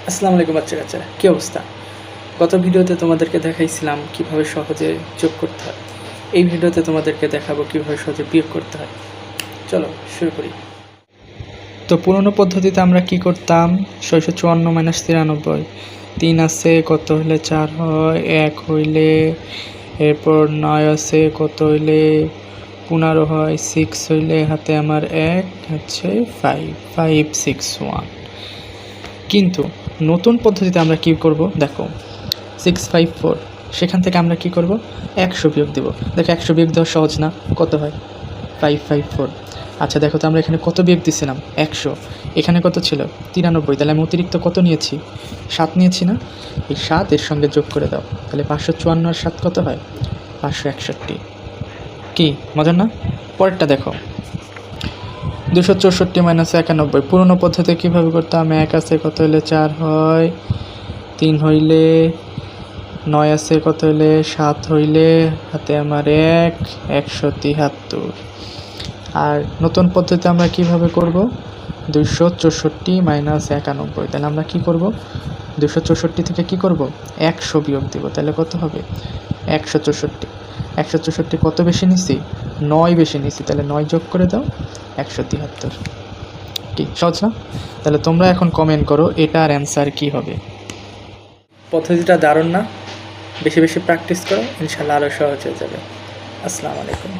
আসসালামু আলাইকুম বাচ্চারা, কী অবস্থা? গত ভিডিওতে তোমাদেরকে দেখাইছিলাম কিভাবে সহজে যোগ করতে হয়। এই ভিডিওতে তোমাদেরকে দেখাবো কিভাবে সহজে বিয়োগ করতে হয়। চলো শুরু করি। তো পুরনো পদ্ধতিতে আমরা কি করতাম? 654 - 93, 3 আছে কত হইলে 4 হয়, 1 হইলে, এরপর 9 আছে কত হইলে 15 হয়, 6 হইলে হাতে আমার 1 হচ্ছে 5, 5, 6, 1। কিন্তু নতুন পদ্ধতিতে আমরা কি করব? দেখো 654, সেখান থেকে আমরা কি করব? 100 বিয়োগ দেব। দেখো 100 বিয়োগ দেওয়া সহজ না? কত হয়? 554। আচ্ছা দেখো তো আমরা এখানে কত বিয়োগ দিছিলাম? 100। এখানে কত ছিল? 93। তাহলে আমি অতিরিক্ত কত নিয়েছি? 7 নিয়েছি না? এই 7 এর সঙ্গে যোগ করে দাও, তাহলে 554 আর 7 কত হয়? 561। কি মজার না? পরেরটা দেখো 264 - 91। পুরনো পদ্ধতি কীভাবে করতাম? 1 আছে কত হইলে 4 হয়, 3 হইলে, 9 আছে কত হইলে 7 হইলে, হাতে আমার 1, 173। আর নতুন পদ্ধতিতে আমরা কিভাবে করব? 264 - 91। তাহলে আমরা কি করব? 264 থেকে কি করব? 100 বিয়োগ দেব। তাহলে কত হবে? 164। 164 কত বেশি নিছি? 9 বেশি নিছি। তাহলে 9 যোগ করে দাও, 173। কি সহজ না? তাহলে তোমরা এখন কমেন্ট করো এটার অ্যান্সার কি হবে। পদ্ধতিটা দারুণ না? বেশি বেশি প্র্যাকটিস করো, ইনশাল্লাহ আরও সহজ হয়ে যাবে। আসসালামু আলাইকুম।